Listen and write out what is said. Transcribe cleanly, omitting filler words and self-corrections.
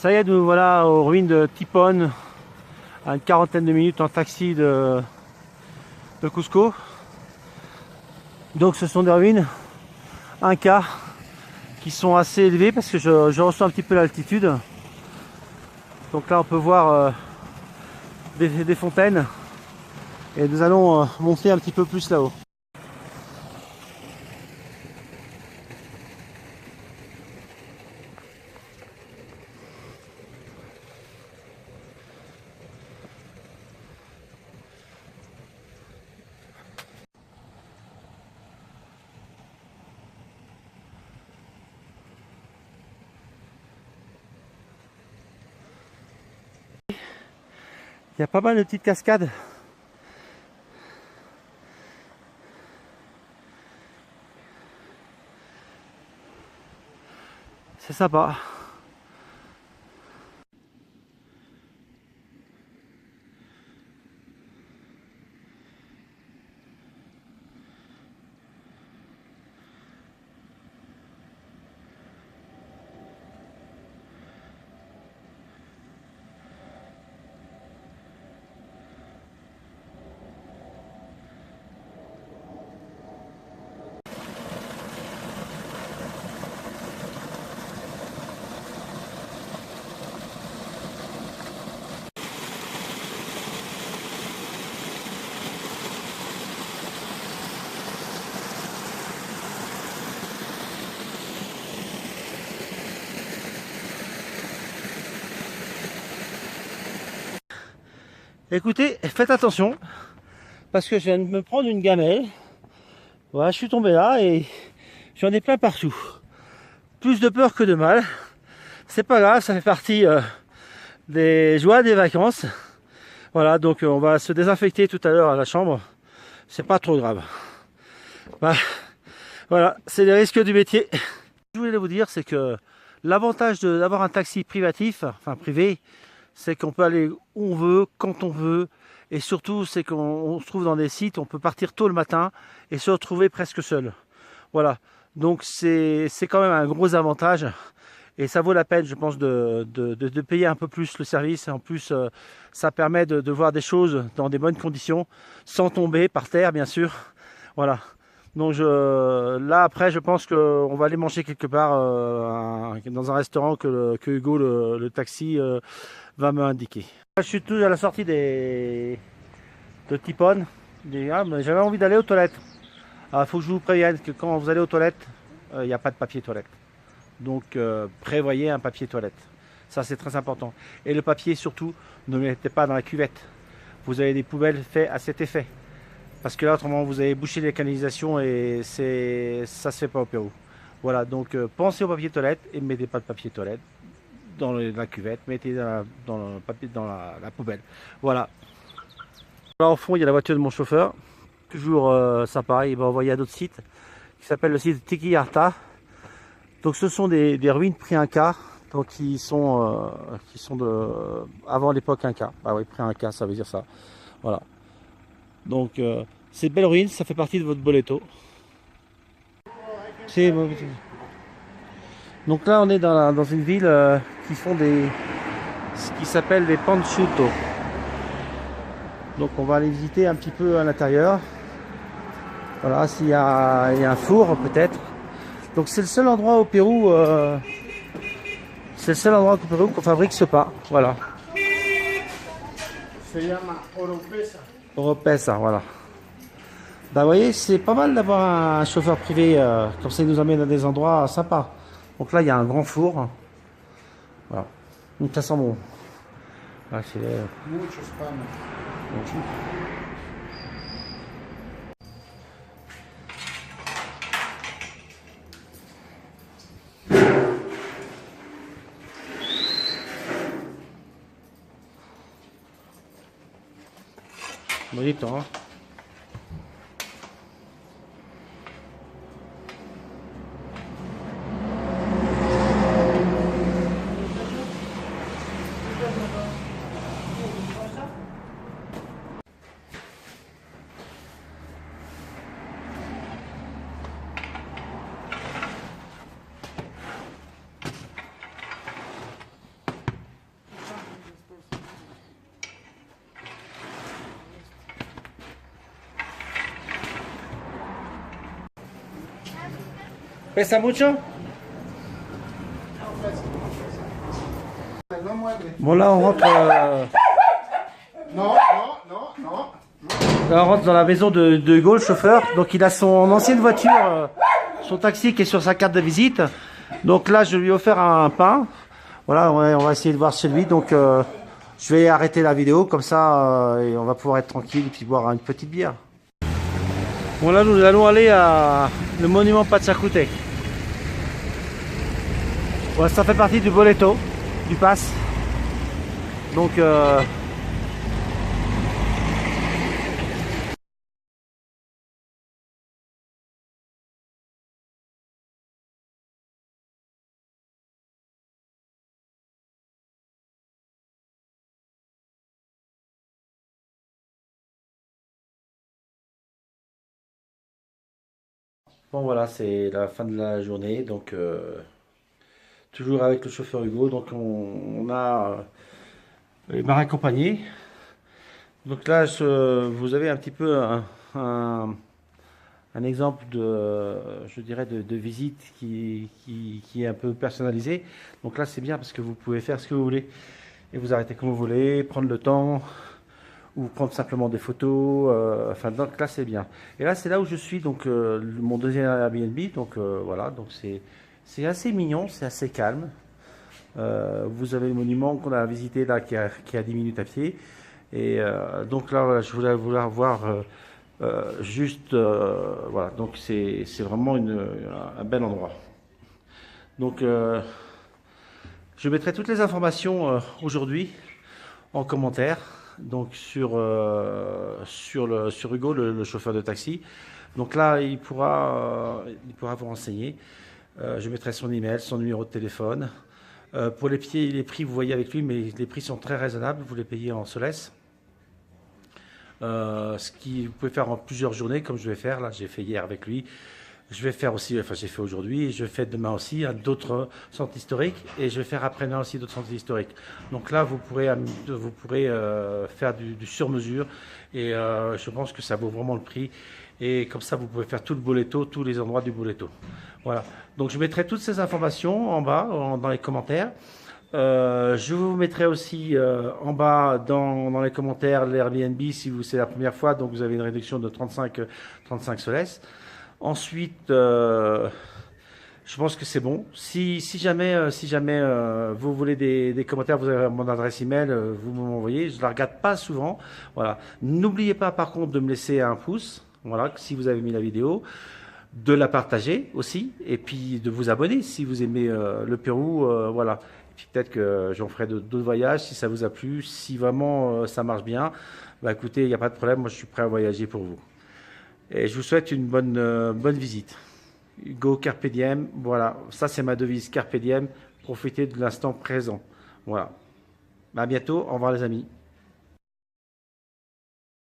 Ça y est, nous voilà aux ruines de Tipon, à une quarantaine de minutes en taxi de Cusco. Donc ce sont des ruines Inca qui sont assez élevées parce que je ressens un petit peu l'altitude. Donc là on peut voir des fontaines et nous allons monter un petit peu plus là-haut. Il y a pas mal de petites cascades. C'est sympa. Écoutez, faites attention parce que je viens de me prendre une gamelle. Voilà, je suis tombé là et j'en ai plein partout. Plus de peur que de mal. C'est pas grave, ça fait partie des joies des vacances. Voilà, donc on va se désinfecter tout à l'heure à la chambre. C'est pas trop grave. Bah, voilà, c'est les risques du métier. Ce que je voulais vous dire, c'est que l'avantage d'avoir un taxi privatif, enfin privé, c'est qu'on peut aller où on veut, quand on veut, et surtout c'est qu'on se trouve dans des sites où on peut partir tôt le matin et se retrouver presque seul. Voilà, donc c'est quand même un gros avantage et ça vaut la peine, je pense, de payer un peu plus le service. En plus, ça permet de voir des choses dans des bonnes conditions, sans tomber par terre, bien sûr. Voilà. Donc là après je pense qu'on va aller manger quelque part dans un restaurant que Hugo le taxi va me indiquer. Je suis tout à la sortie de Tipon. J'avais envie d'aller aux toilettes. Il faut que je vous prévienne que quand vous allez aux toilettes, il n'y a pas de papier toilette. Donc prévoyez un papier toilette. Ça c'est très important. Et le papier surtout, ne le mettez pas dans la cuvette. Vous avez des poubelles faites à cet effet. Parce que là, autrement, vous avez bouché les canalisations et ça se fait pas au Pérou. Voilà, donc pensez au papier toilette et ne mettez pas de papier toilette dans la cuvette, mettez dans le papier dans la poubelle. Voilà. Là, au fond, il y a la voiture de mon chauffeur. Toujours sympa, il va envoyer à d'autres sites qui s'appelle le site Tiki-Arta. Donc, ce sont des ruines pré-inca, donc qui sont avant l'époque inca. Ah oui, pré-inca, ça veut dire ça. Voilà. Donc, ces belles ruines, ça fait partie de votre boleto. Donc là, on est dans une ville qui font ce qui s'appelle des panchutos. Donc, on va aller visiter un petit peu à l'intérieur. Voilà, il y a un four peut-être. Donc, c'est le seul endroit au Pérou, qu'on fabrique ce pain. Voilà. Se llama Oropesa. Oropesa, voilà. Bah, vous voyez, c'est pas mal d'avoir un chauffeur privé, comme ça il nous amène à des endroits sympas. Donc là, il y a un grand four. Voilà. Donc ça sent bon. Là, c'est Muchos panes. bonito, hein. Pesa mucho? No muerde. Bon, là, on rentre, No, no, no, no. là, on rentre dans la maison de Hugo, le chauffeur. Donc, il a son ancienne voiture, son taxi qui est sur sa carte de visite. Donc là, je lui ai offert un pain. Voilà, on va essayer de voir chez lui. Donc, je vais arrêter la vidéo comme ça et on va pouvoir être tranquille et puis boire une petite bière. Bon, là, nous allons aller à le monument Pachacutec. Ouais, ça fait partie du boleto, du pass. Donc, bon voilà, c'est la fin de la journée. Donc, toujours avec le chauffeur Hugo. Donc, il m'a raccompagné. Donc là, vous avez un petit peu un exemple de, je dirais, de visite qui est un peu personnalisé. Donc là, c'est bien parce que vous pouvez faire ce que vous voulez et vous arrêtez comme vous voulez, prendre le temps ou prendre simplement des photos. Enfin, donc là, c'est bien. Et là, c'est là où je suis, donc mon deuxième Airbnb. Donc voilà, donc c'est assez mignon, c'est assez calme. Vous avez le monument qu'on a visité là, qui a 10 minutes à pied. Et donc là, voilà, je voulais vouloir voir juste, voilà, donc c'est vraiment un bel endroit. Donc je mettrai toutes les informations aujourd'hui en commentaire, donc sur Hugo, le chauffeur de taxi. Donc là, il pourra vous renseigner. Je mettrai son email, son numéro de téléphone. Pour les prix, vous voyez avec lui, mais les prix sont très raisonnables. Vous les payez en Solès. Ce qui vous pouvez faire en plusieurs journées, comme je vais faire. Là, j'ai fait hier avec lui. Je vais faire aussi, enfin j'ai fait aujourd'hui, et je fais demain aussi d'autres centres historiques, et je vais faire après-demain aussi d'autres centres historiques. Donc là, vous pourrez faire du sur-mesure, et je pense que ça vaut vraiment le prix. Et comme ça, vous pouvez faire tout le boleto, tous les endroits du boleto. Voilà. Donc je mettrai toutes ces informations en bas, dans les commentaires. Je vous mettrai aussi en bas dans les commentaires l'Airbnb si c'est la première fois, donc vous avez une réduction de 35 soles. Ensuite, je pense que c'est bon. Si jamais vous voulez des commentaires, vous avez mon adresse email, vous m'envoyez. Je ne la regarde pas souvent. Voilà. N'oubliez pas par contre de me laisser un pouce. Voilà, si vous avez mis la vidéo, de la partager aussi, et puis de vous abonner si vous aimez le Pérou. Voilà. Et puis peut-être que j'en ferai d'autres voyages si ça vous a plu. Si vraiment ça marche bien, bah écoutez, il n'y a pas de problème. Moi, je suis prêt à voyager pour vous. Et je vous souhaite une bonne visite. Hugo Carpe Diem, voilà, ça c'est ma devise, Carpe Diem, profitez de l'instant présent. Voilà. À bientôt, au revoir les amis.